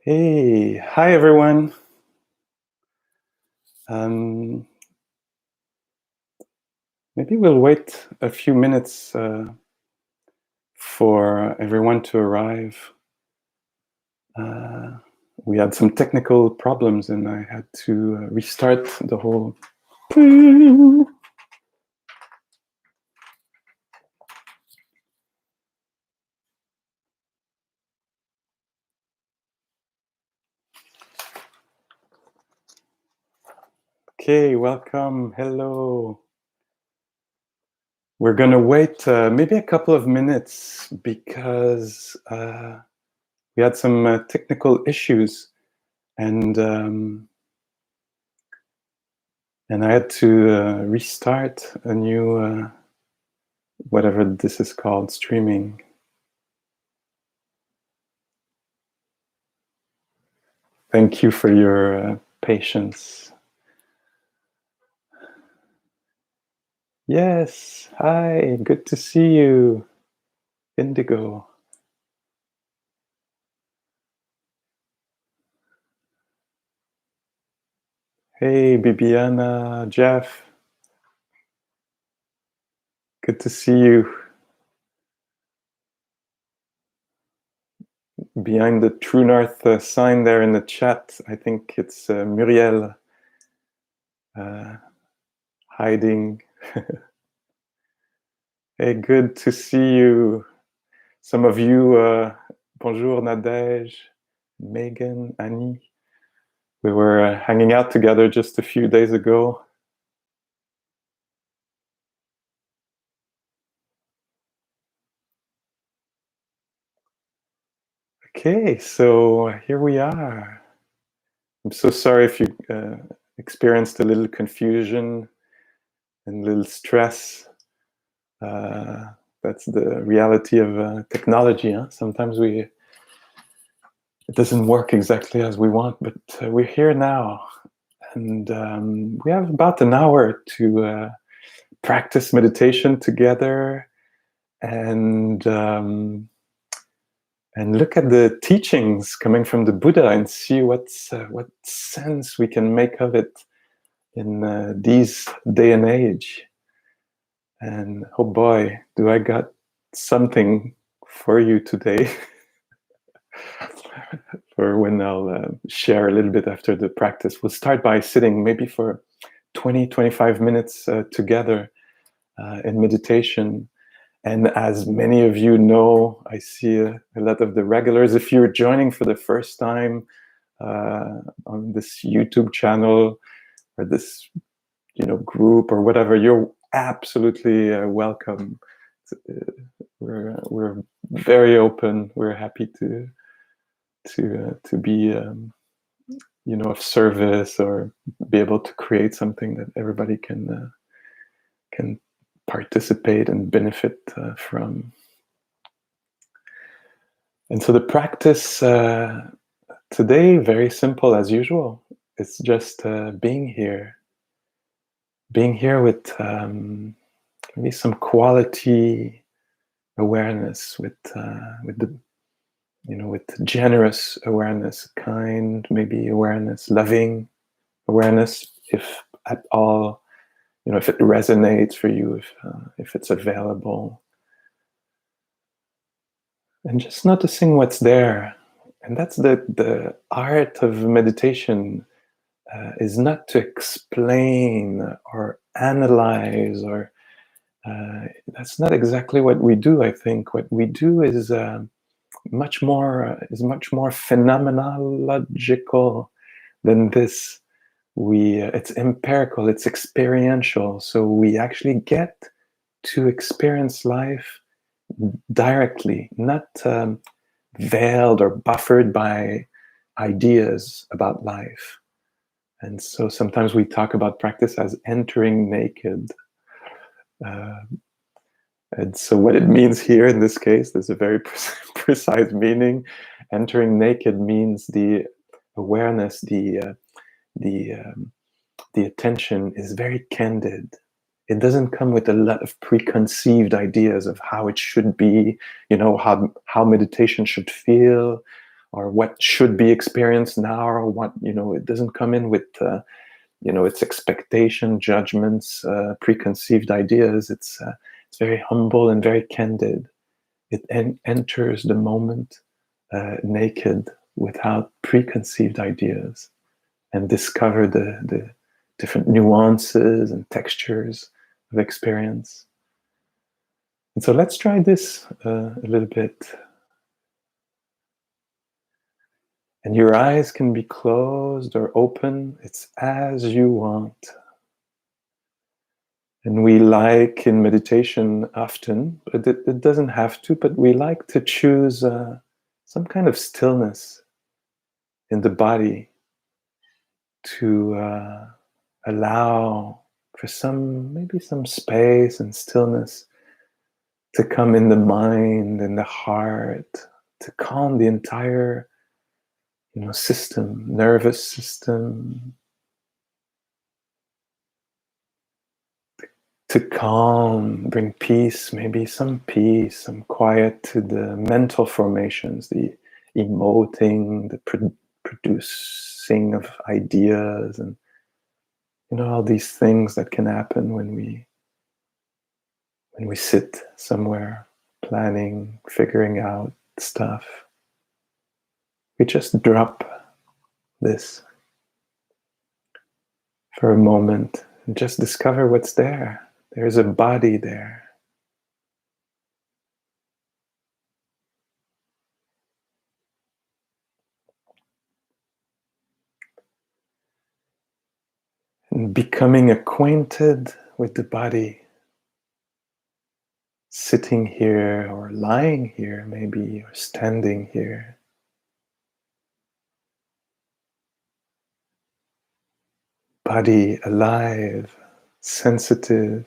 Hey, hi everyone. Um, Maybe we'll wait a few minutes for everyone to arrive. Uh, we had some technical problems and I had to restart the whole. Okay, welcome. Hello. We're going to wait maybe a couple of minutes because we had some technical issues and I had to restart a new whatever this is called, streaming. Thank you for your patience. Yes, hi, good to see you, Indigo. Hey, Bibiana, Jeff. Good to see you. Behind the True North sign there in the chat, I think it's Muriel hiding. Hey, good to see you. Some of you, bonjour Nadège, Megan, Annie. We were hanging out together just a few days ago. Okay, so here we are. I'm so sorry if you experienced a little confusion and a little stress. That's the reality of technology. Huh? Sometimes it doesn't work exactly as we want, but we're here now. And we have about an hour to practice meditation together and look at the teachings coming from the Buddha and see what sense we can make of it in these day and age. And oh boy, do I got something for you today for when I'll share a little bit after the practice. We'll start by sitting maybe for 20-25 minutes together in meditation. And as many of you know, I see a lot of the regulars. If you're joining for the first time on this YouTube channel or this group or whatever, you're absolutely welcome. We're very open. We're happy to be of service or be able to create something that everybody can participate and benefit from. And so the practice today, very simple as usual. It's just being here with maybe some quality awareness, with generous awareness, kind maybe awareness, loving awareness, if at all, if it resonates for you, if it's available. And just noticing what's there. And that's the art of meditation, is not to explain or analyze, or that's not exactly what we do. I think what we do is much more phenomenological than this. It's empirical, it's experiential. So we actually get to experience life directly, not veiled or buffered by ideas about life. And so sometimes we talk about practice as entering naked. And so what it means here in this case, there's a very precise meaning. Entering naked means the awareness, the attention is very candid. It doesn't come with a lot of preconceived ideas of how it should be, how meditation should feel, or what should be experienced now, or what, it doesn't come in with its expectation, judgments, preconceived ideas. It's very humble and very candid. It enters the moment naked, without preconceived ideas, and discover the different nuances and textures of experience. And so let's try this a little bit. And your eyes can be closed or open. It's as you want. And we like in meditation often, but it doesn't have to, but we like to choose some kind of stillness in the body to allow for maybe some space and stillness to come in the mind and the heart, to calm the entire system, nervous system, to calm, bring peace, maybe some peace, some quiet to the mental formations, the emoting, the producing of ideas, and all these things that can happen when we sit somewhere planning, figuring out stuff. We just drop this for a moment and just discover what's there. There's a body there. And becoming acquainted with the body, sitting here or lying here maybe, or standing here. Body alive, sensitive.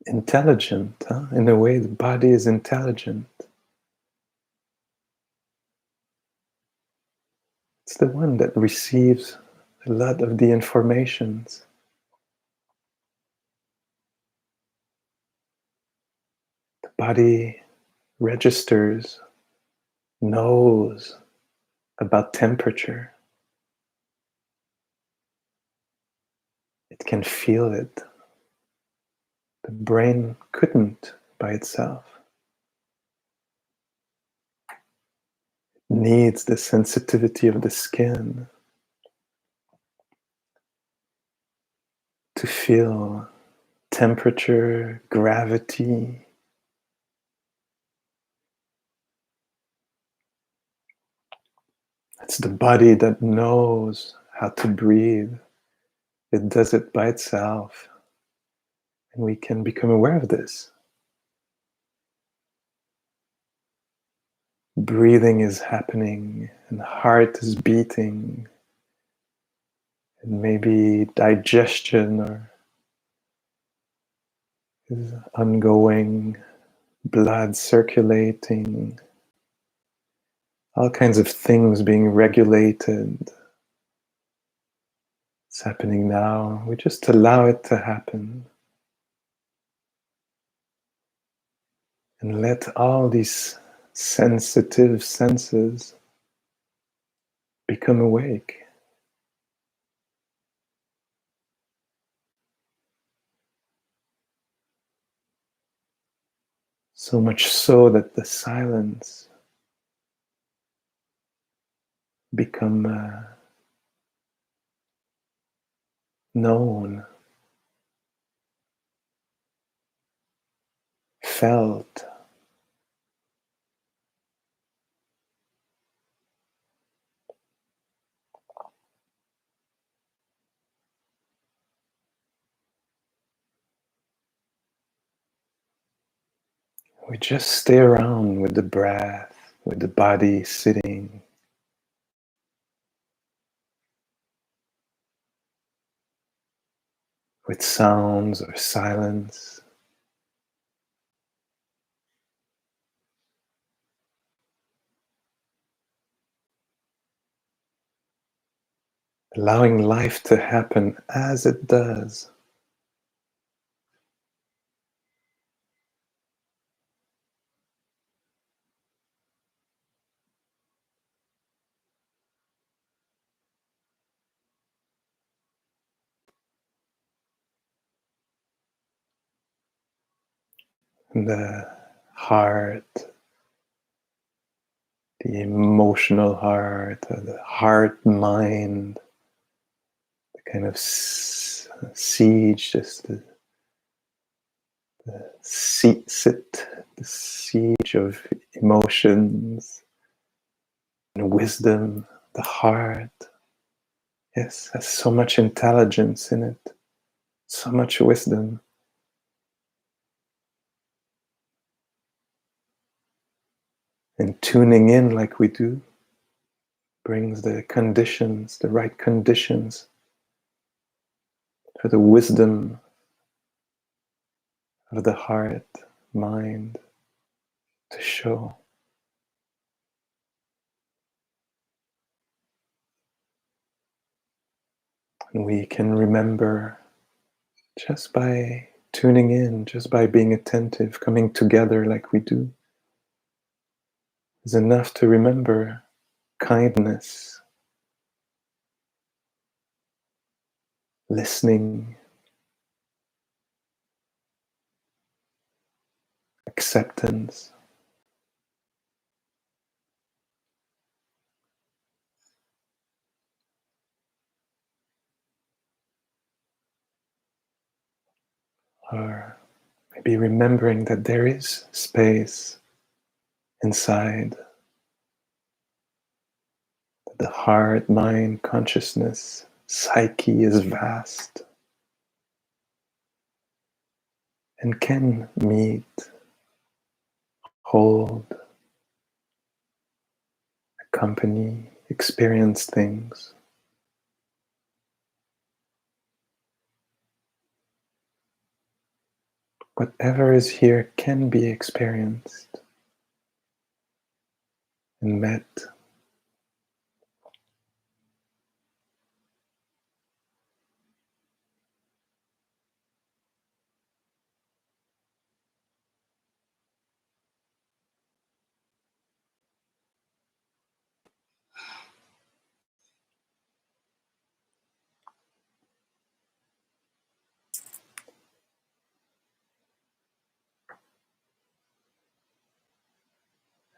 Intelligent, huh? In a way, the body is intelligent. It's the one that receives a lot of the informations. The body registers, knows about temperature. It can feel it. The brain couldn't by itself. It needs the sensitivity of the skin to feel temperature, gravity. It's the body that knows how to breathe. It does it by itself. And we can become aware of this. Breathing is happening and the heart is beating. And maybe digestion is ongoing, blood circulating, all kinds of things being regulated. It's happening now. We just allow it to happen. And let all these sensitive senses become awake. So much so that the silence become known, felt. We just stay around with the breath, with the body sitting. With sounds or silence. Allowing life to happen as it does. and the heart, the emotional heart, the heart mind, the kind of siege, just the the siege of emotions and wisdom, the heart. Yes, has so much intelligence in it, so much wisdom. And tuning in like we do brings the conditions, the right conditions for the wisdom of the heart, mind to show. And we can remember just by tuning in, just by being attentive, coming together like we do, is enough to remember kindness, listening, acceptance. Or maybe remembering that there is space inside, that the heart, mind, consciousness, psyche is vast and can meet, hold, accompany, experience things. Whatever is here can be experienced and met.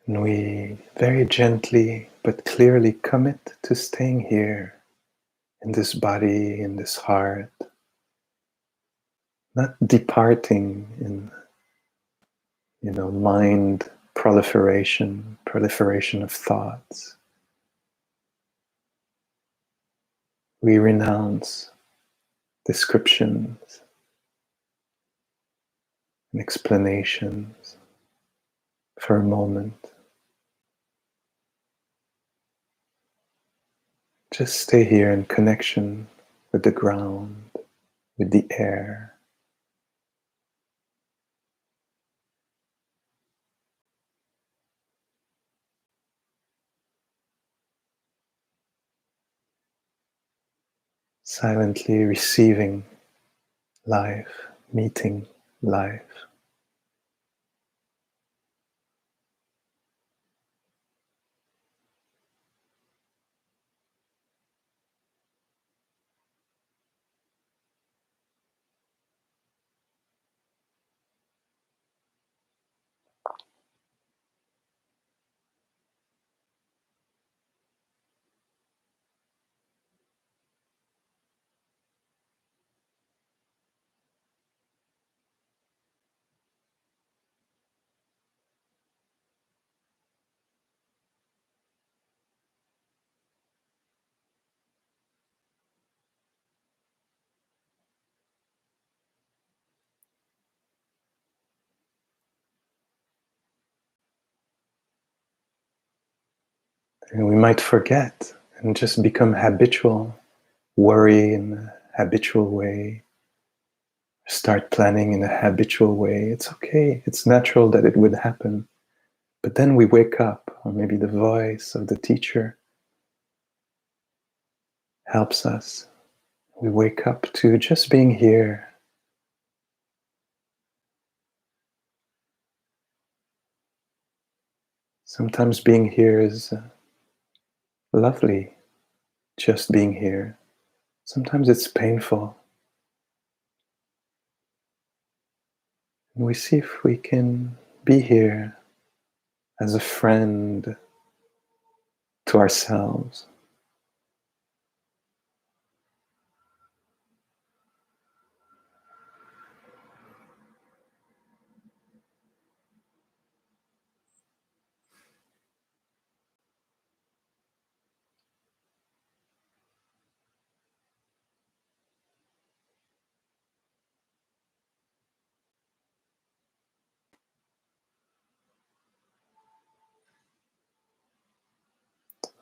And we very gently but clearly commit to staying here in this body, in this heart, not departing in, mind proliferation of thoughts. We renounce descriptions and explanations for a moment. Just stay here in connection with the ground, with the air. Silently receiving life, meeting life. And we might forget and just become habitual, worry in a habitual way, start planning in a habitual way. It's okay, it's natural that it would happen. But then we wake up, or maybe the voice of the teacher helps us. We wake up to just being here. Sometimes being here is lovely, just being here. Sometimes it's painful. And we see if we can be here as a friend to ourselves.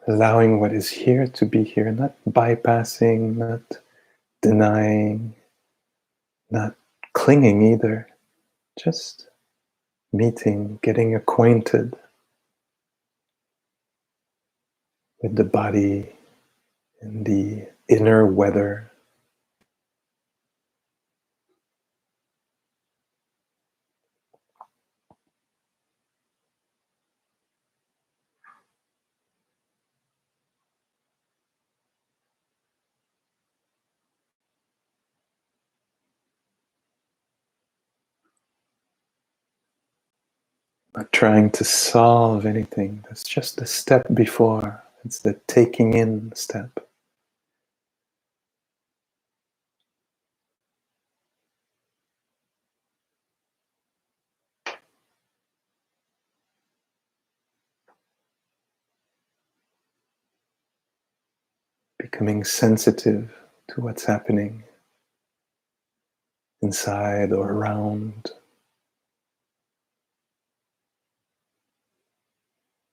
Allowing what is here to be here, not bypassing, not denying, not clinging either, just meeting, getting acquainted with the body and the inner weather. Not trying to solve anything. That's just the step before. It's the taking in step. Becoming sensitive to what's happening inside or around.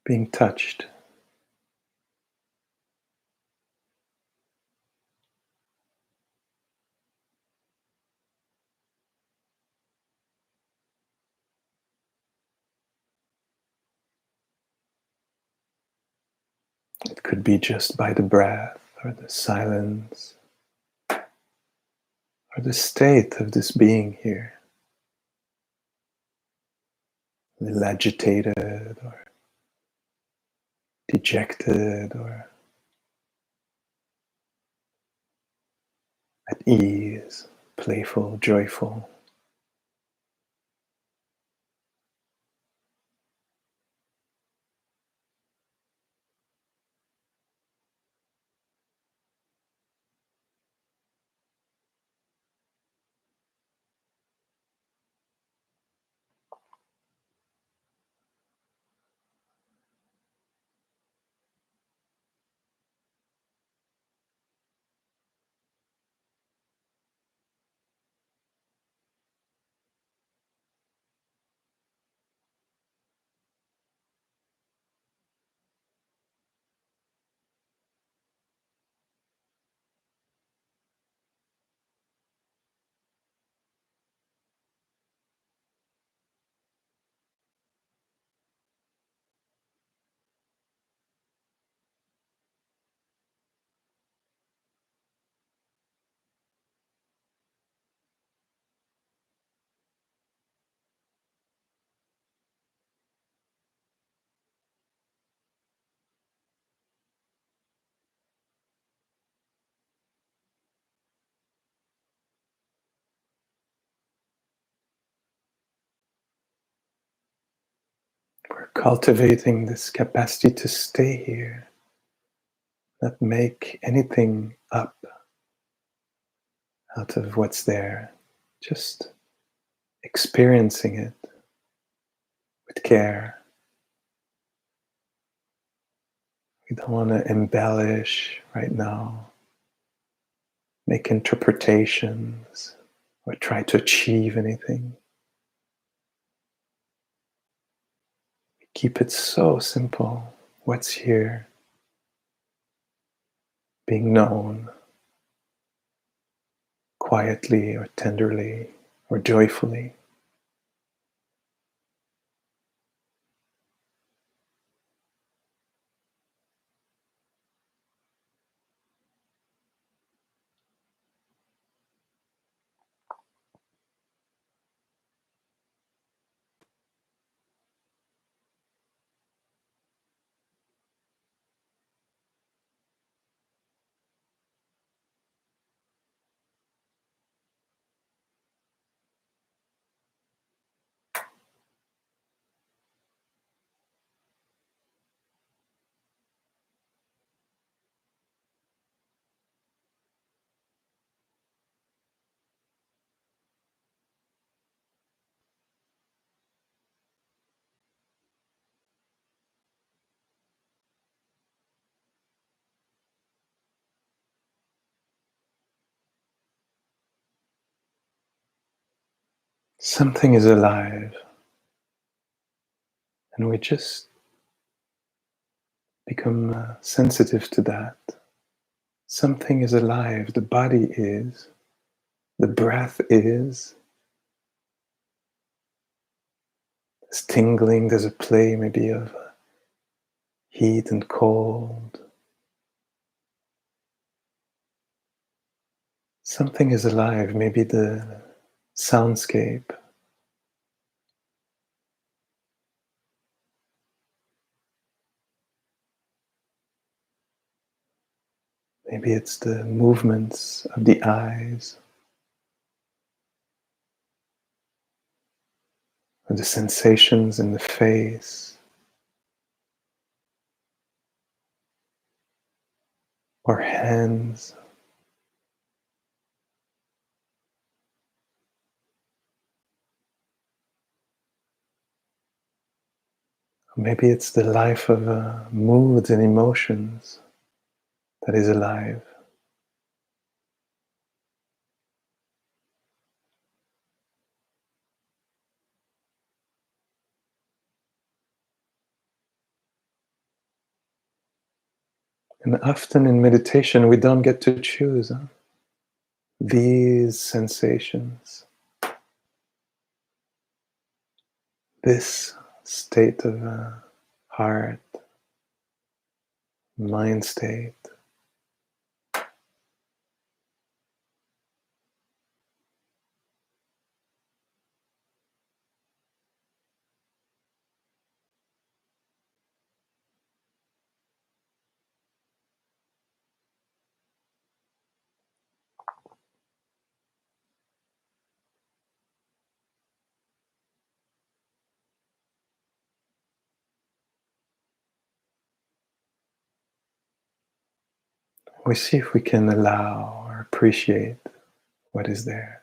Being touched. It could be just by the breath or the silence or the state of this being here. A little agitated or dejected or at ease, playful, joyful. We're cultivating this capacity to stay here, not make anything up out of what's there, just experiencing it with care. We don't want to embellish right now, make interpretations, or try to achieve anything. Keep it so simple. What's here, being known quietly or tenderly or joyfully. Something is alive, and we just become sensitive to that. Something is alive, the body is, the breath is. There's tingling, there's a play maybe of heat and cold. Something is alive, maybe the soundscape. Maybe it's the movements of the eyes, or the sensations in the face, or hands. Maybe it's the life of moods and emotions that is alive. And often in meditation, we don't get to choose these sensations, this state of heart, mind state. We see if we can allow or appreciate what is there.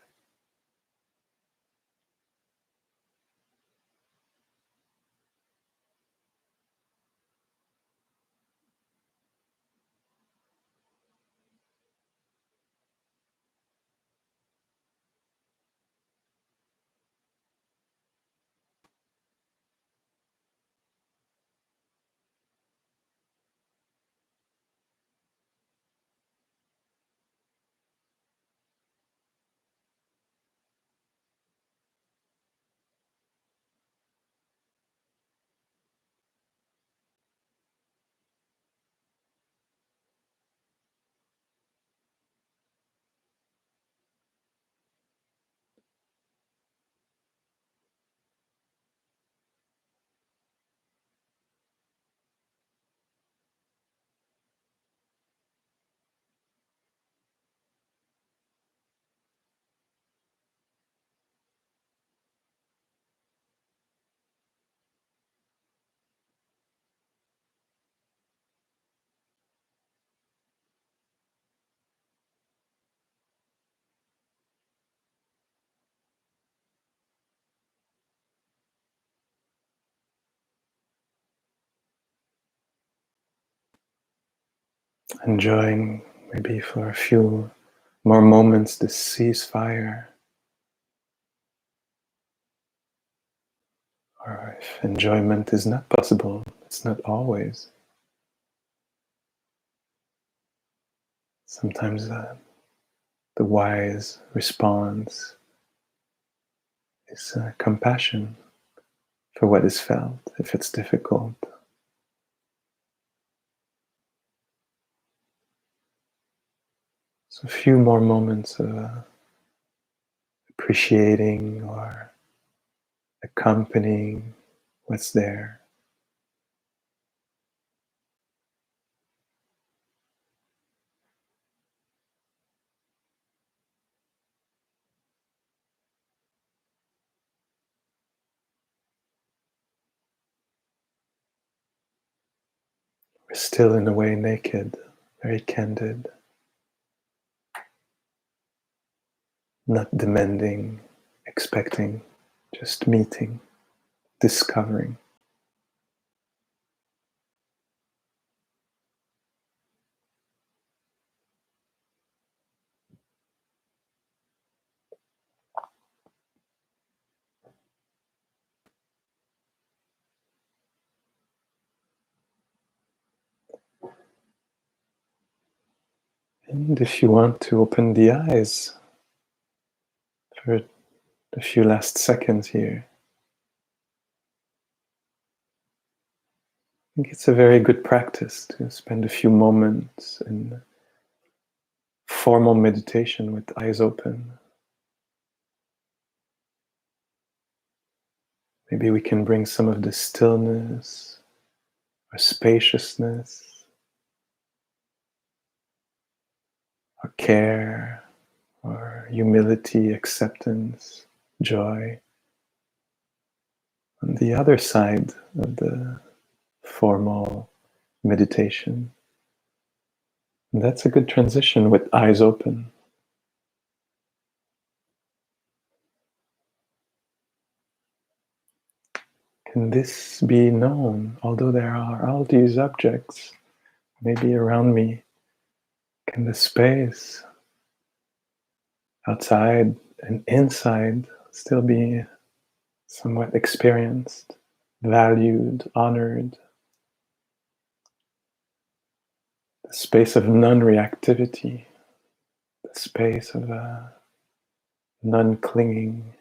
Enjoying maybe for a few more moments this ceasefire, or if enjoyment is not possible, it's not always. Sometimes the wise response is compassion for what is felt, if it's difficult. So a few more moments of appreciating or accompanying what's there. We're still in a way naked, very candid, not demanding, expecting, just meeting, discovering. And if you want to open the eyes for a few last seconds here, I think it's a very good practice to spend a few moments in formal meditation with eyes open. Maybe we can bring some of the stillness or spaciousness or care or humility, acceptance, joy on the other side of the formal meditation. And that's a good transition with eyes open. Can this be known? Although there are all these objects maybe around me, can the space outside and inside still be somewhat experienced, valued, honored? The space of non-reactivity, the space of non-clinging.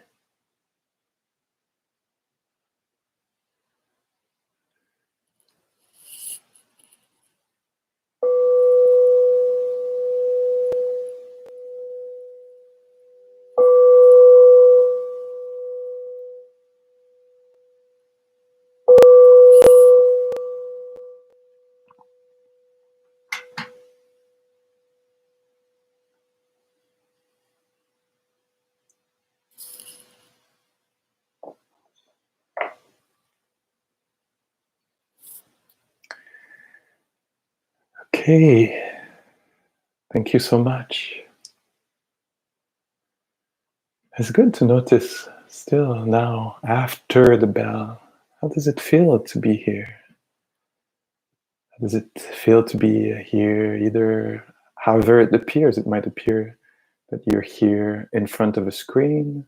Okay, thank you so much. It's good to notice still now, after the bell, how does it feel to be here? How does it feel to be here, either however it appears? It might appear that you're here in front of a screen,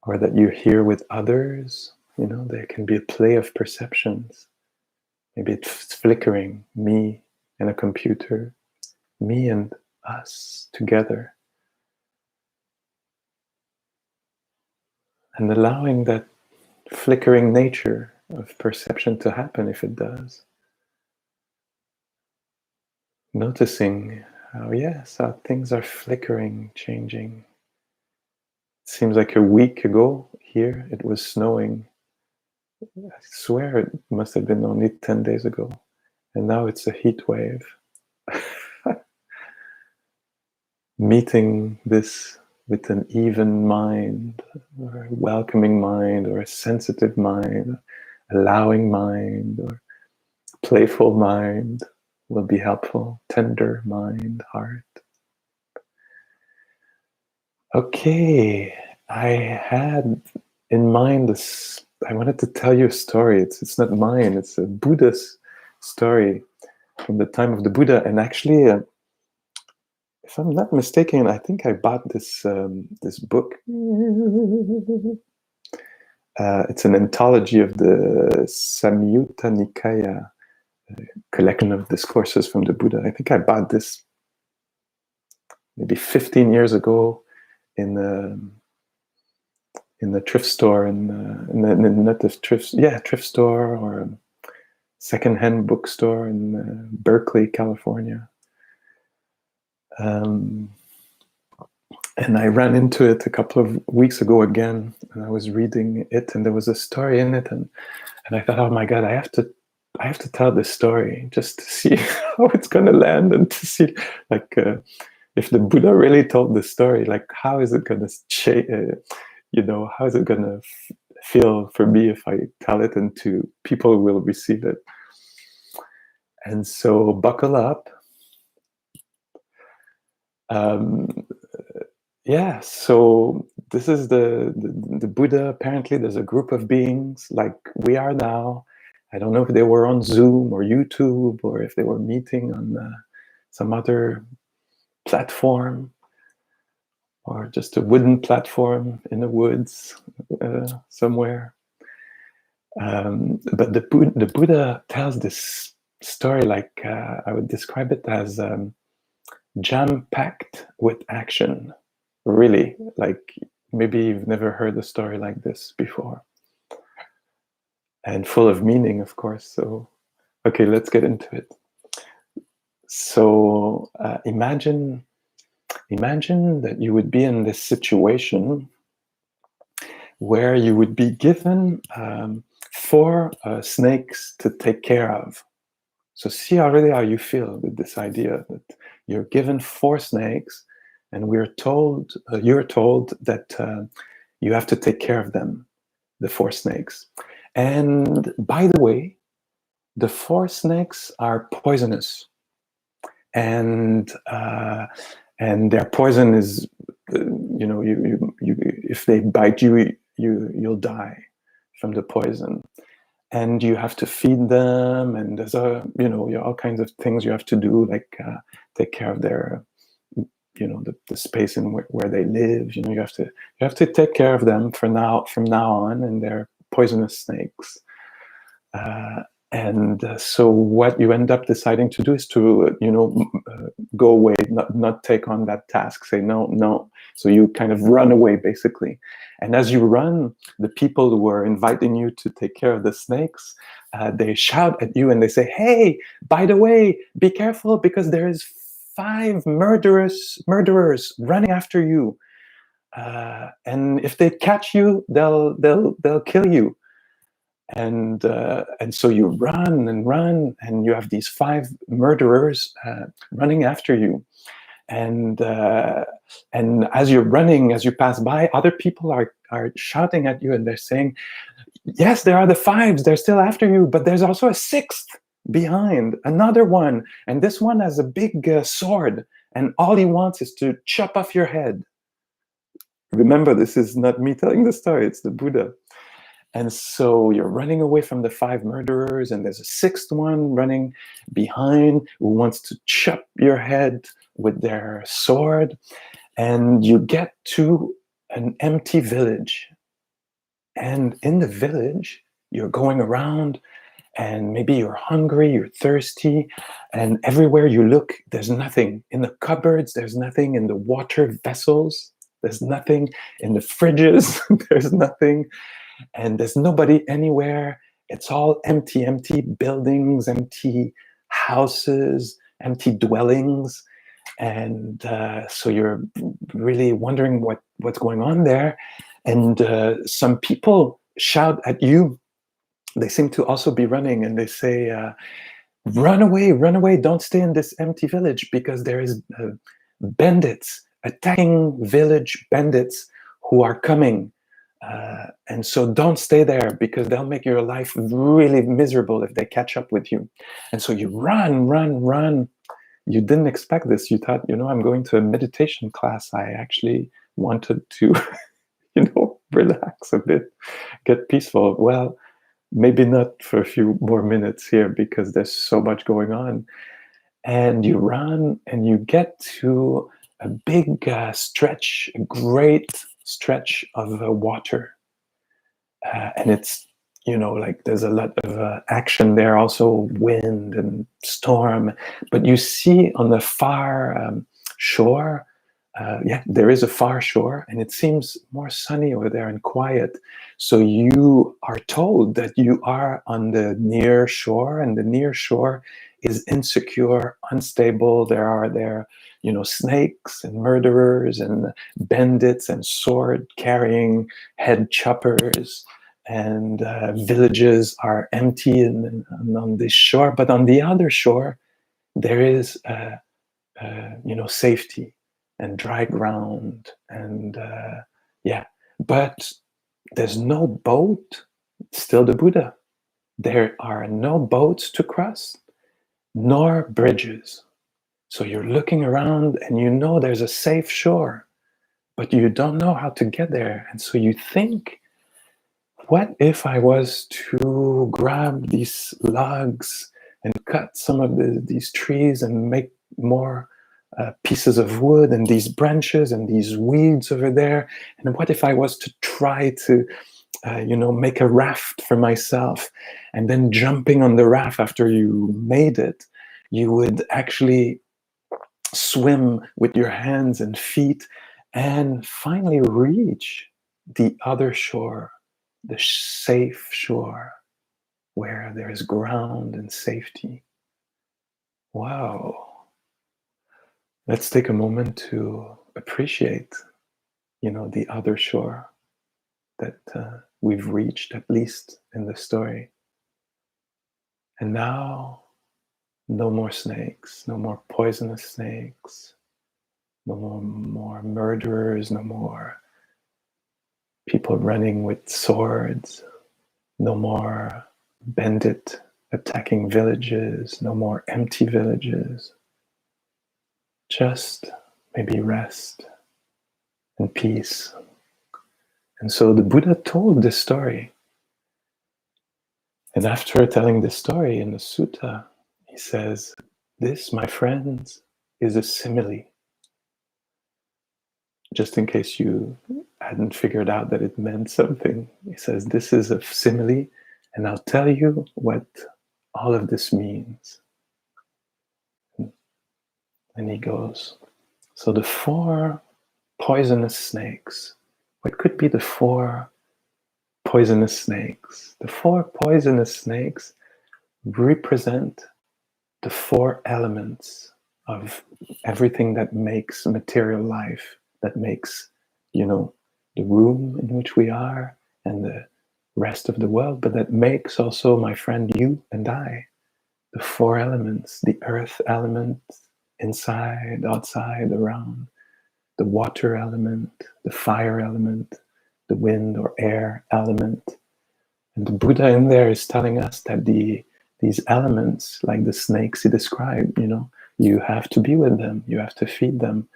or that you're here with others. You know, there can be a play of perceptions. Maybe it's flickering, me and a computer, me and us together. And allowing that flickering nature of perception to happen if it does. Noticing how, yes, how things are flickering, changing. It seems like a week ago here it was snowing. I swear it must have been only 10 days ago. And now it's a heat wave. Meeting this with an even mind, or a welcoming mind, or a sensitive mind, allowing mind, or playful mind will be helpful. Tender mind, heart. Okay, I had in mind this. I wanted to tell you a story. It's not mine. It's a Buddhist story from the time of the Buddha. And actually, if I'm not mistaken, I think I bought this this book. It's an anthology of the Samyutta Nikaya, collection of discourses from the Buddha. I think I bought this maybe 15 years ago in the thrift store, not the thrift store, or a secondhand bookstore in Berkeley, California. And I ran into it a couple of weeks ago again, and I was reading it, and there was a story in it, and I thought, oh my God, I have to tell this story just to see how it's going to land, and to see like if the Buddha really told this story, like how is it going to change? How is it going to feel for me if I tell it, and to people who will receive it? And so buckle up. So this is the Buddha. Apparently there's a group of beings like we are now. I don't know if they were on Zoom or YouTube, or if they were meeting on some other platform, or just a wooden platform in the woods somewhere. But the Buddha tells this story like I would describe it as jam-packed with action. Really, like maybe you've never heard a story like this before. And full of meaning, of course. So, okay, let's get into it. So imagine that you would be in this situation where you would be given 4 snakes to take care of. So see already how you feel with this idea that you're given 4 snakes, and you're told that you have to take care of them, the 4 snakes. And by the way, the 4 snakes are poisonous, and their poison is, you if they bite you, you'll die from the poison. And you have to feed them, and there's all kinds of things you have to do, like take care of their, the space in where they live. You have to take care of them from now on, and they're poisonous snakes. So what you end up deciding to do is to go away, not take on that task, say no. So you kind of run away, basically. And as you run, the people who are inviting you to take care of the snakes, they shout at you and they say, hey, by the way, be careful, because there is 5 murderers running after you, and if they catch you, they'll kill you. And so you run, and you have these 5 murderers running after you. And as you're running, as you pass by, other people are shouting at you, and they're saying, yes, there are the 5s, they're still after you, but there's also a 6th behind, another one, and this one has a big sword, and all he wants is to chop off your head. Remember, this is not me telling the story, it's the Buddha. And so you're running away from the 5 murderers, and there's a 6th one running behind who wants to chop your head with their sword. And you get to an empty village. And in the village, you're going around, and maybe you're hungry, you're thirsty, and everywhere you look, there's nothing. In the cupboards, there's nothing. In the water vessels, there's nothing. In the fridges, there's nothing. And there's nobody anywhere. It's all empty buildings, empty houses, empty dwellings. And so you're really wondering what's going on there. And some people shout at you. They seem to also be running, and they say, run away, don't stay in this empty village, because there is bandits, attacking village bandits who are coming. And so don't stay there, because they'll make your life really miserable if they catch up with you. And so you run. You didn't expect this. You thought, I'm going to a meditation class. I actually wanted to, relax a bit, get peaceful. Well, maybe not for a few more minutes here, because there's so much going on. And you run, and you get to a big stretch, a great stretch of water. And it's, like there's a lot of action there, also wind and storm. But you see on the far shore, there is a far shore, and it seems more sunny over there and quiet. So you are told that you are on the near shore, and the near shore is insecure, unstable. There are snakes and murderers and bandits and sword-carrying head choppers, and villages are empty and on this shore. But on the other shore, there is safety and dry ground, and but there's no boat. Still the Buddha. There are no boats to cross, nor bridges. So you're looking around, and there's a safe shore, but you don't know how to get there. And so you think, what if I was to grab these logs and cut some of these trees and make more pieces of wood, and these branches and these weeds over there? And what if I was to try to make a raft for myself, and then jumping on the raft after you made it, you would actually swim with your hands and feet, and finally reach the other shore, the safe shore, where there is ground and safety. Wow. Let's take a moment to appreciate, the other shore that we've reached, at least in the story. And now, no more snakes, no more poisonous snakes, no more murderers, no more people running with swords, no more bandit attacking villages, no more empty villages. Just maybe rest and peace. And so the Buddha told this story. And after telling this story in the sutta, he says, this, my friends, is a simile. Just in case you hadn't figured out that it meant something, he says, this is a simile, and I'll tell you what all of this means. And he goes, so the 4 poisonous snakes, what could be the 4 poisonous snakes? The 4 poisonous snakes represent the 4 elements of everything that makes material life, that makes, the room in which we are and the rest of the world, but that makes also, my friend, you and I, the 4 elements, the earth element, inside, outside, around, the water element, the fire element, the wind or air element. And the Buddha in there is telling us that these elements, like the snakes he described, you have to be with them, you have to feed them,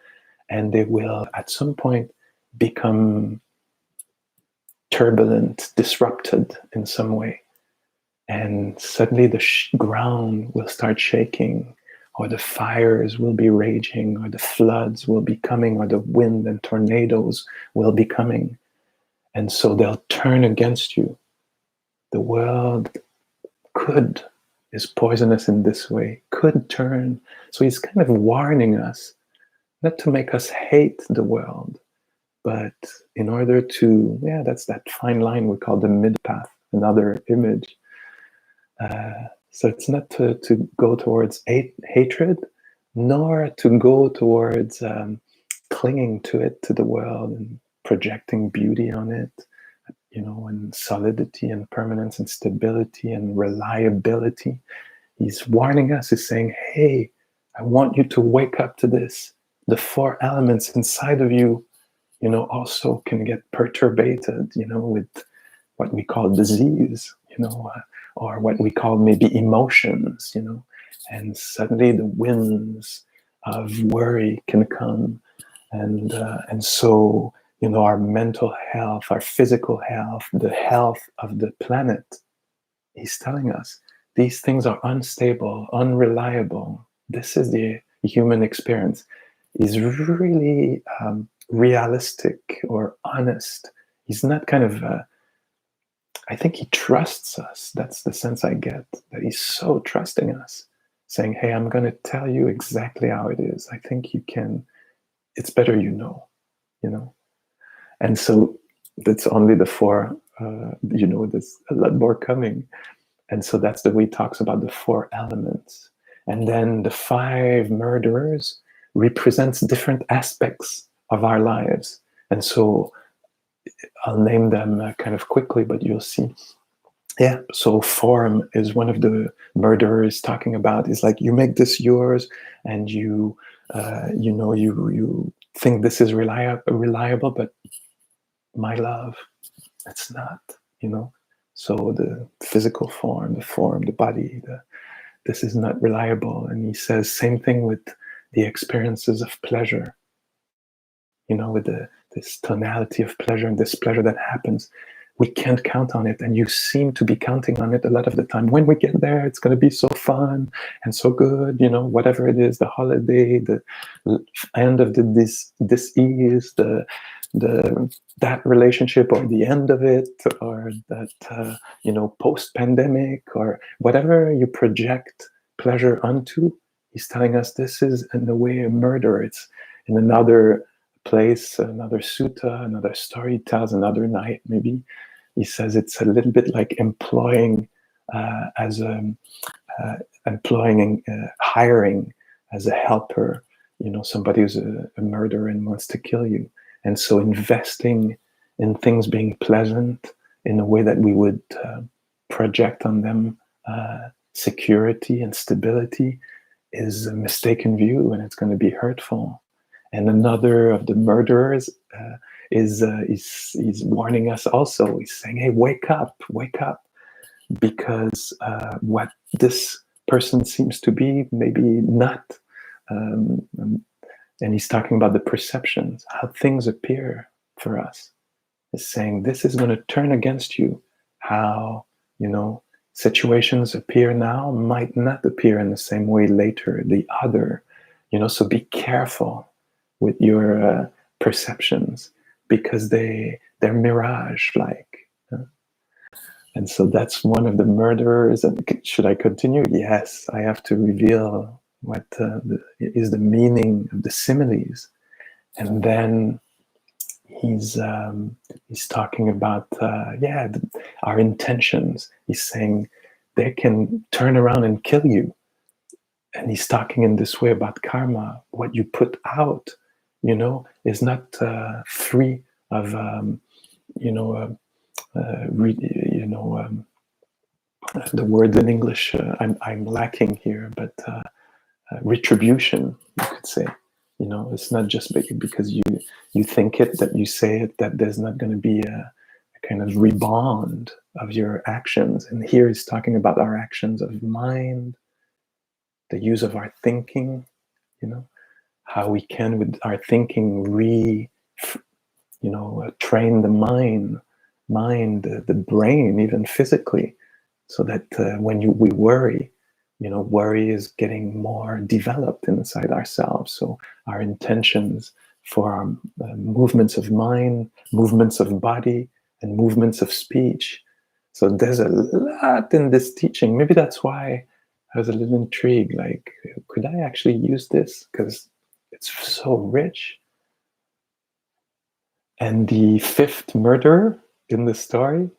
and they will at some point become turbulent, disrupted in some way. And suddenly the ground will start shaking, or the fires will be raging, or the floods will be coming, or the wind and tornadoes will be coming. And so they'll turn against you. The world is poisonous in this way, could turn. So he's kind of warning us, not to make us hate the world, but in order to, that's that fine line we call the mid-path, another image. So it's not to go towards hatred, nor to go towards clinging to it, to the world, and projecting beauty on it, and solidity and permanence and stability and reliability. He's warning us, he's saying, hey, I want you to wake up to this. The 4 elements inside of you, also can get perturbated, with what we call disease, or what we call maybe emotions, and suddenly the winds of worry can come. And so, our mental health, our physical health, the health of the planet, he's telling us these things are unstable, unreliable. This is the human experience. He's really realistic or honest. He's not kind of, I think he trusts us. That's the sense I get, that he's so trusting us, saying, hey, I'm going to tell you exactly how it is. I think you can, it's better you know. And so that's only the 4, there's a lot more coming. And so that's the way he talks about the 4 elements. And then the 5 murderers represents different aspects of our lives. And so I'll name them kind of quickly, but you'll see. Yeah, so form is one of the murderers talking about. Is like, you make this yours, and you think this is reliable, but my love, it's not, So the physical form, the body, this is not reliable. And he says, same thing with the experiences of pleasure, with this tonality of pleasure and this pleasure that happens. We can't count on it, and you seem to be counting on it a lot of the time. When we get there, it's going to be so fun and so good, whatever it is, the holiday, the end of this dis-ease, that relationship, or the end of it, or that post-pandemic, or whatever you project pleasure onto, He's telling us this is in a way a murder. It's in another place, another sutta, another story he tells, another night maybe. He says it's a little bit like employing hiring as a helper, somebody who's a murderer and wants to kill you. And so investing in things being pleasant in a way that we would project on them security and stability is a mistaken view, and it's going to be hurtful. And another of the murderers is warning us also. He's saying, hey, wake up, because what this person seems to be, maybe not. And he's talking about the perceptions, how things appear for us. He's saying this is going to turn against you. How, situations appear now might not appear in the same way later, the other. So be careful with your perceptions, because they're mirage-like. And so that's one of the murderers. And should I continue? Yes, I have to reveal what is the meaning of the similes. And then he's talking about our intentions. He's saying they can turn around and kill you. And he's talking in this way about karma. What you put out, is not free of the word in English I'm lacking here, but retribution, you could say. It's not just because you think it, that you say it, that there's not going to be a kind of rebound of your actions. And here he's talking about our actions of mind, the use of our thinking, how we can, with our thinking, train the mind, the brain, even physically, so that when we worry, worry is getting more developed inside ourselves. So our intentions for our movements of mind, movements of body, and movements of speech. So there's a lot in this teaching. Maybe that's why I was a little intrigued, like, could I actually use this? Because it's so rich. And the fifth murderer in the story,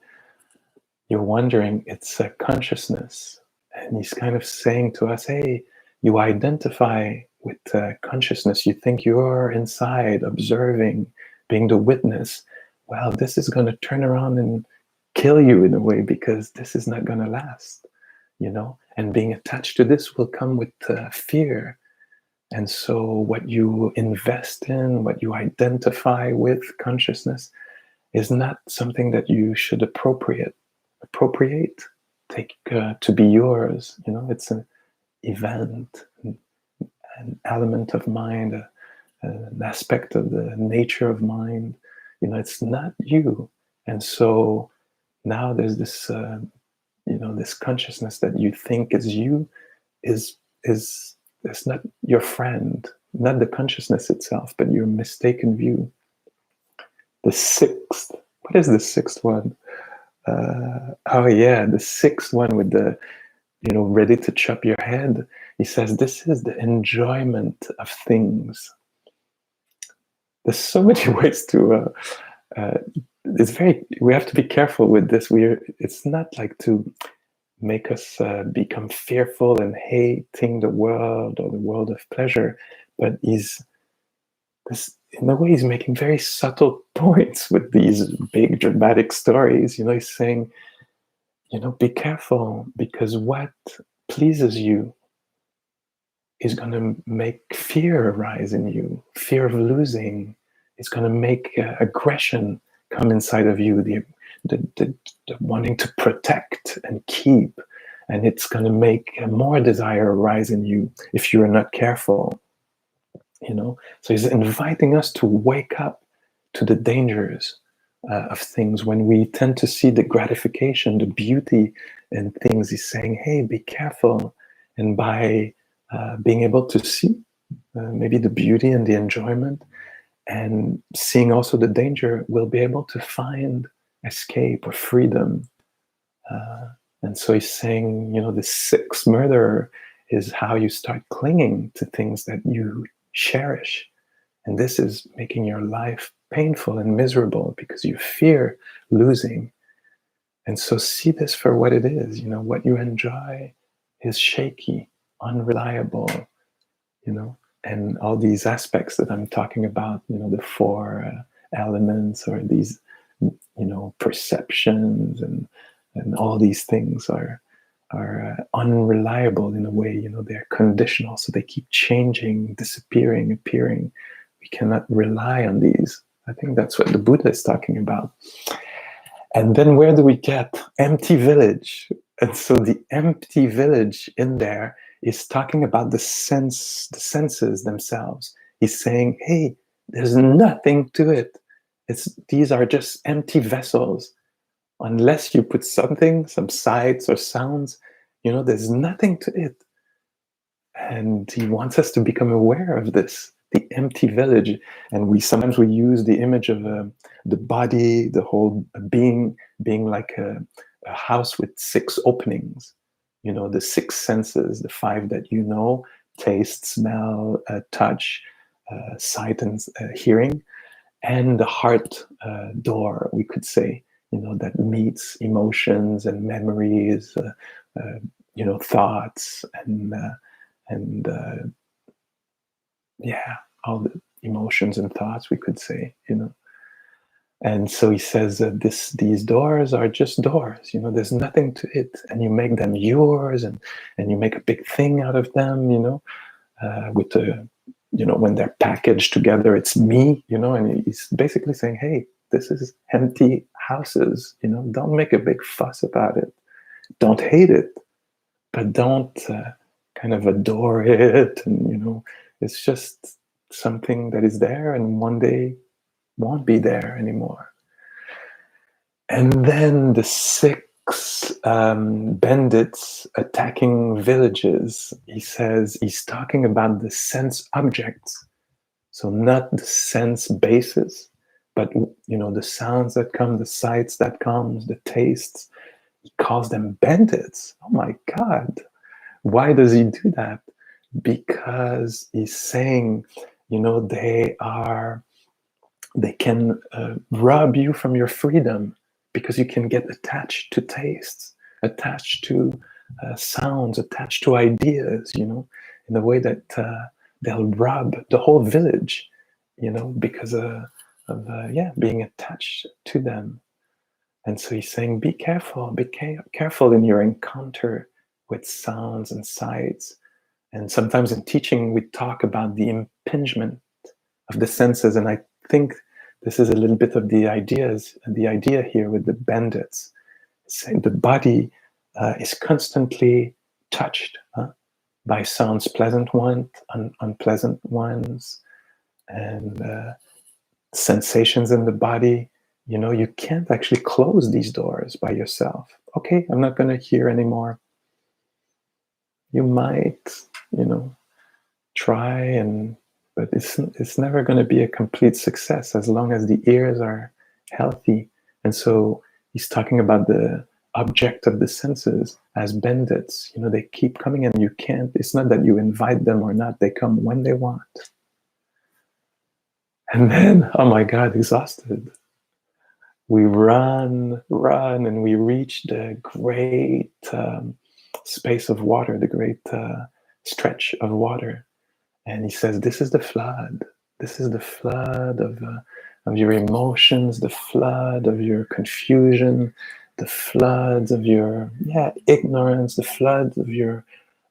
you're wondering, it's a consciousness. And he's kind of saying to us, hey, you identify with consciousness. You think you're inside, observing, being the witness. Well, this is going to turn around and kill you in a way, because this is not going to last, And being attached to this will come with fear. And so what you invest in, what you identify with consciousness, is not something that you should appropriate, take to be yours. It's an event, an element of mind, an aspect of the nature of mind. It's not you. And so now there's this, this consciousness that you think is you is it's not your friend, not the consciousness itself, but your mistaken view. The sixth, what is the sixth one? The sixth one with the, ready to chop your head. He says, this is the enjoyment of things. There's so many ways to, we have to be careful with this. It's not like to make us become fearful and hating the world or the world of pleasure, but in a way, he's making very subtle points with these big dramatic stories. He's saying, be careful, because what pleases you is going to make fear arise in you. Fear of losing is going to make aggression come inside of you, the wanting to protect and keep, and it's going to make more desire arise in you if you're not careful. So he's inviting us to wake up to the dangers of things. When we tend to see the gratification, the beauty in things, he's saying, hey, be careful. And by being able to see maybe the beauty and the enjoyment, and seeing also the danger, we'll be able to find escape or freedom. And so he's saying, the sixth murderer is how you start clinging to things that you cherish. And this is making your life painful and miserable because you fear losing. And so see this for what it is. What you enjoy is shaky, unreliable, and all these aspects that I'm talking about, the four elements, or these, perceptions, and all these things are unreliable in a way. They're conditional, so they keep changing, disappearing, appearing. We cannot rely on these. I think that's what the Buddha is talking about. And then where do we get empty village? And so the empty village in there is talking about the senses themselves. He's saying, hey, there's nothing to it. These are just empty vessels. Unless you put something, some sights or sounds, there's nothing to it. And he wants us to become aware of this, the empty village. And sometimes we use the image of the body, the whole being like a house with 6 openings. The 6 senses, the 5 that taste, smell, touch, sight, and hearing, and the heart door, we could say, that meets emotions and memories, thoughts, and all the emotions and thoughts, we could say, And so he says that these doors are just doors, there's nothing to it, and you make them yours, and you make a big thing out of them, with when they're packaged together, it's me, and he's basically saying, hey, this is empty houses, don't make a big fuss about it. Don't hate it, but don't kind of adore it. And, it's just something that is there and one day won't be there anymore. And then the 6 bandits attacking villages, he says he's talking about the sense objects. So not the sense basis, but, the sounds that come, the sights that come, the tastes. He calls them bandits. Oh my God. Why does he do that? Because he's saying, they can rob you from your freedom, because you can get attached to tastes, attached to sounds, attached to ideas, in a way that they'll rob the whole village, because of being attached to them. And so he's saying, be careful in your encounter with sounds and sights. And sometimes in teaching, we talk about the impingement of the senses. And I think this is a little bit of the idea here with the bandits. Saying the body is constantly touched by sounds, pleasant ones, unpleasant ones, and sensations in the body. You can't actually close these doors by yourself. Okay, I'm not going to hear anymore. You might, try, but it's never going to be a complete success as long as the ears are healthy. And so he's talking about the object of the senses as bandits. They keep coming, and you can't. It's not that you invite them or not. They come when they want. And then, oh my God, exhausted. We run, and we reach the great space of water, the great stretch of water. And he says, this is the flood. This is the flood of your emotions, the flood of your confusion, the floods of your ignorance, the floods of your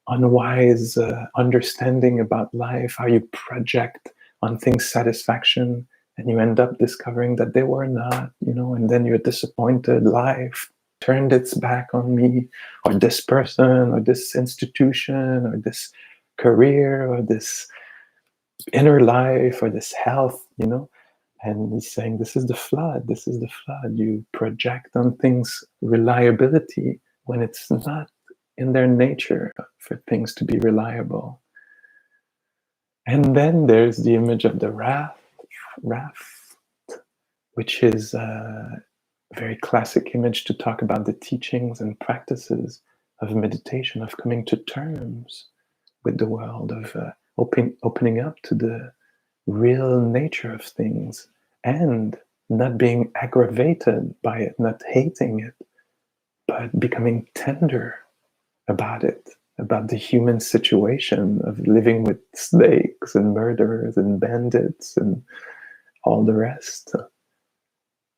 unwise understanding about life, how you project on things satisfaction, and you end up discovering that they were not, and then you're disappointed. Life turned its back on me, or this person, or this institution, or this career, or this inner life, or this health, And he's saying, this is the flood. This is the flood. You project on things reliability when it's not in their nature for things to be reliable. And then there's the image of the raft, which is a very classic image to talk about the teachings and practices of meditation, of coming to terms with the world, of opening up to the real nature of things, and not being aggravated by it, not hating it, but becoming tender about it, about the human situation of living with snakes and murderers and bandits and all the rest.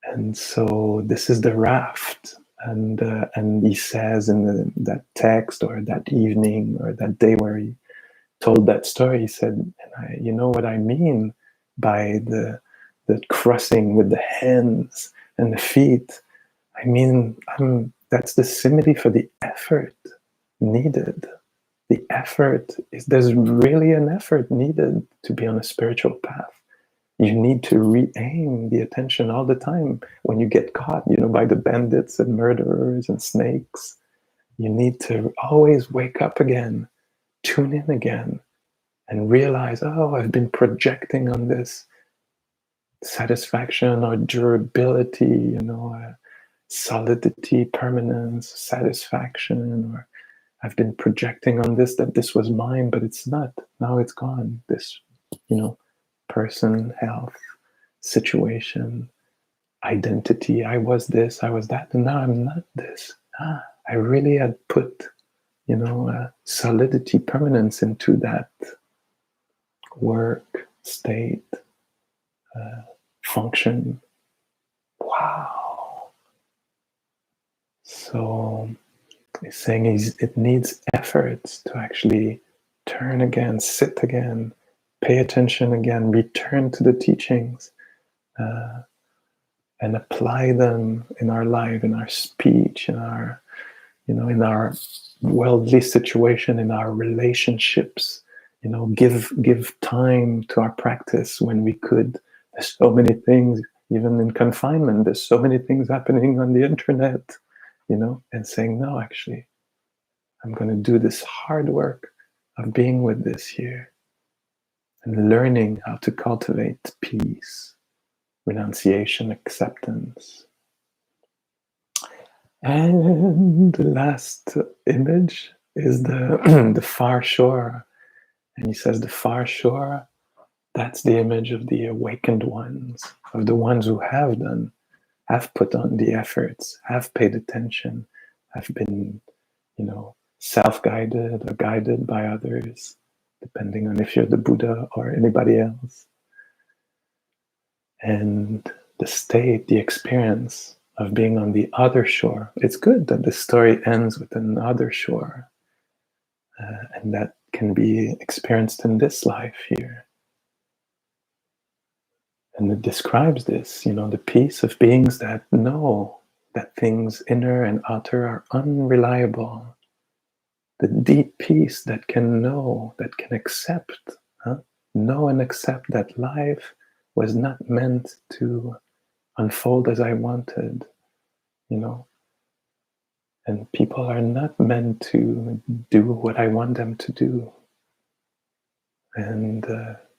And so this is the raft. And he says in that text, or that evening, or that day where he told that story, he said, you know what I mean by the crossing with the hands and the feet? I mean, that's the simile for the effort needed. The effort there's really an effort needed to be on a spiritual path. You need to re-aim the attention all the time when you get caught, by the bandits and murderers and snakes. You need to always wake up again, tune in again, and realize, oh, I've been projecting on this satisfaction or durability, solidity, permanence, satisfaction, or I've been projecting on this, that this was mine, but it's not. Now it's gone. This, person, health, situation, identity. I was this, I was that, and now I'm not this. I really had put, solidity, permanence into that work, state, function. Wow. So he's saying it needs efforts to actually turn again, sit again, pay attention again, return to the teachings, and apply them in our life, in our speech, in our, in our worldly situation, in our relationships. Give time to our practice when we could. There's so many things, even in confinement, there's so many things happening on the internet, and saying, no, actually, I'm going to do this hard work of being with this here and learning how to cultivate peace, renunciation, acceptance. And the last image is the the far shore. And he says the far shore, that's the image of the awakened ones, of the ones who have put on the efforts, have paid attention, have been, self-guided or guided by others, depending on if you're the Buddha or anybody else. And the state, the experience of being on the other shore. It's good that the story ends with another shore, and that can be experienced in this life here. And it describes this, the peace of beings that know that things inner and outer are unreliable. The deep peace that can know, that can accept, know and accept that life was not meant to unfold as I wanted, and people are not meant to do what I want them to do. And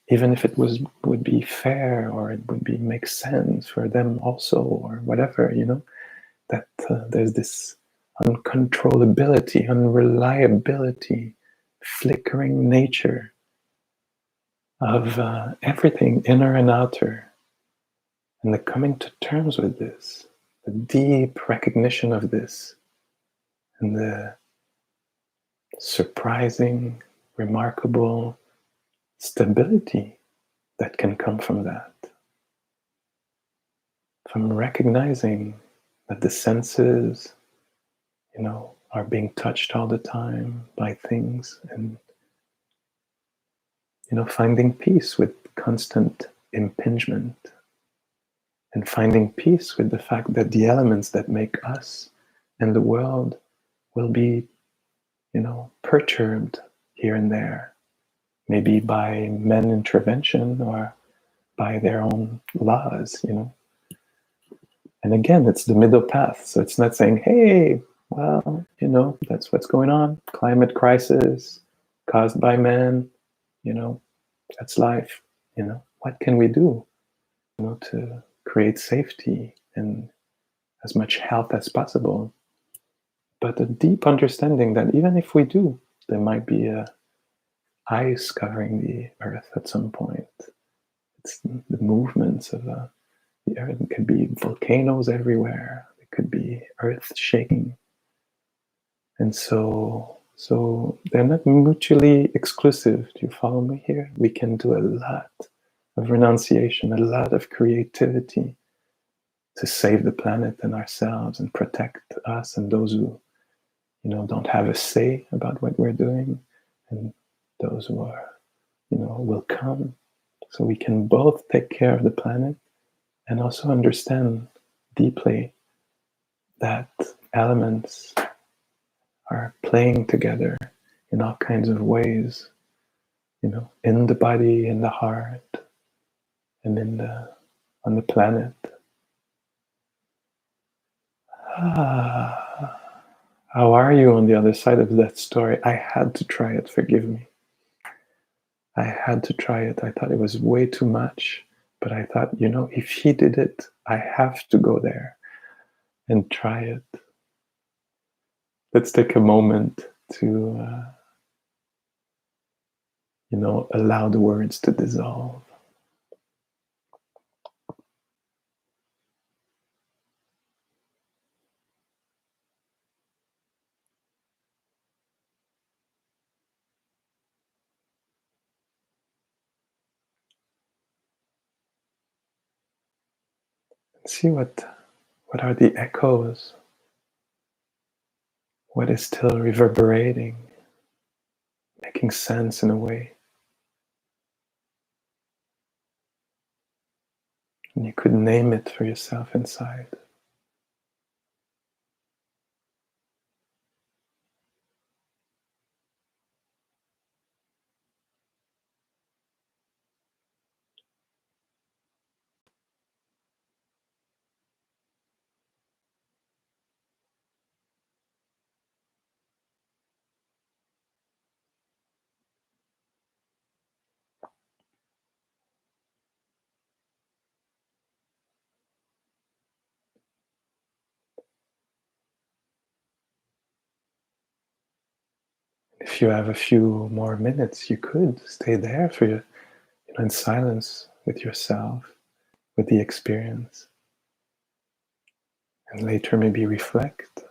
even if it would be fair, or it would make sense for them also, or whatever, that there's this uncontrollability, unreliability, flickering nature of everything, inner and outer. And the coming to terms with this, the deep recognition of this, and the surprising, remarkable stability that can come from that. From recognizing that the senses, are being touched all the time by things, and, finding peace with constant impingement, and finding peace with the fact that the elements that make us and the world will be, perturbed here and there, maybe by men intervention or by their own laws, And again, it's the middle path. So it's not saying, hey, well, that's what's going on. Climate crisis caused by man, that's life. What can we do, to create safety and as much health as possible? But a deep understanding that even if we do, there might be a ice covering the earth at some point. It's the movements of the earth. It could be volcanoes everywhere. It could be earth shaking. And so they're not mutually exclusive. Do you follow me here? We can do a lot of renunciation, a lot of creativity to save the planet and ourselves and protect us and those who, don't have a say about what we're doing, and those who are, will come. So we can both take care of the planet and also understand deeply that elements are playing together in all kinds of ways, in the body, in the heart, and on the planet. How are you on the other side of that story? I had to try it, forgive me. I had to try it. I thought it was way too much, but I thought, if he did it, I have to go there and try it. Let's take a moment to, allow the words to dissolve. See what are the echoes? What is still reverberating, making sense in a way? And you could name it for yourself inside. If you have a few more minutes, you could stay there for you, in silence with yourself, with the experience. And later maybe reflect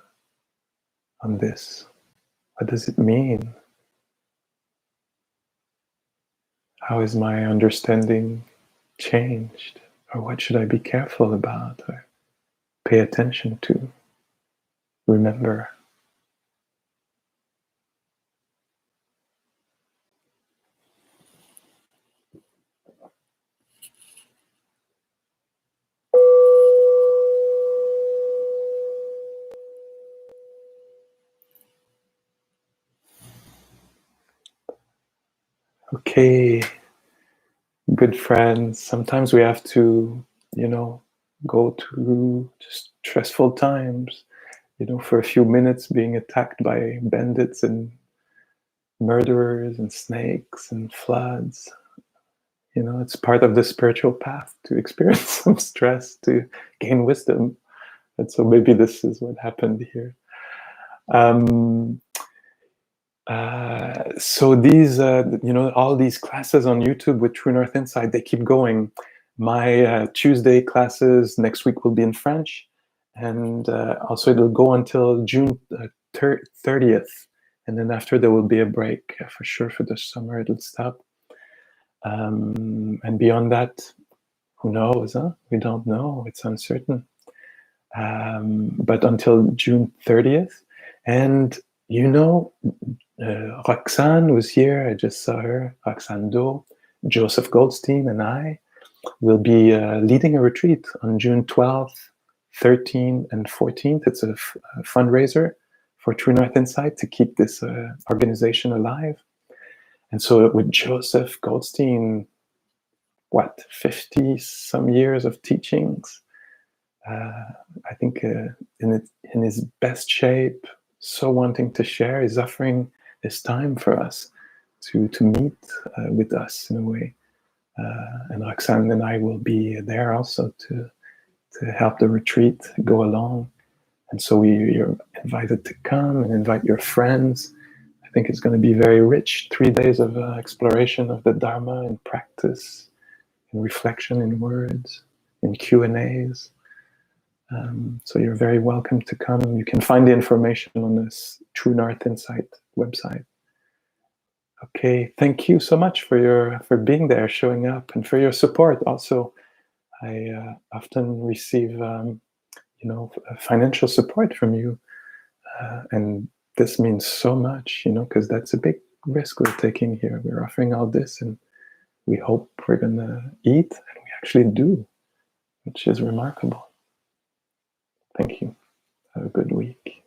on this. What does it mean? How is my understanding changed? Or what should I be careful about or pay attention to? Remember. Okay, good friends. Sometimes we have to, go through just stressful times, for a few minutes being attacked by bandits and murderers and snakes and floods. It's part of the spiritual path to experience some stress, to gain wisdom. And so maybe this is what happened here. So these, all these classes on YouTube with True North Insight, they keep going. My Tuesday classes next week will be in French, and also it'll go until June 30th. And then after there will be a break for sure for the summer, it'll stop. And beyond that, who knows? Huh? We don't know. It's uncertain. But until June 30th. And Roxanne was here. I just saw her. Roxanne Dault, Joseph Goldstein, and I will be leading a retreat on June 12th, 13th, and 14th. It's a fundraiser for True North Insight to keep this organization alive. And so with Joseph Goldstein, 50 some years of teachings, I think in his best shape, so wanting to share, is offering this time for us to meet with us in a way. And Roxanne and I will be there also to help the retreat go along. And so you're invited to come and invite your friends. I think it's going to be very rich. 3 days of exploration of the Dharma in practice, in reflection, in words, in Q&As. So you're very welcome to come. You can find the information on this True North Insight website. Okay, thank you so much for being there, showing up, and for your support. Also, I often receive financial support from you, and this means so much, because that's a big risk we're taking here. We're offering all this, and we hope we're gonna eat, and we actually do, which is remarkable. Thank you. Have a good week.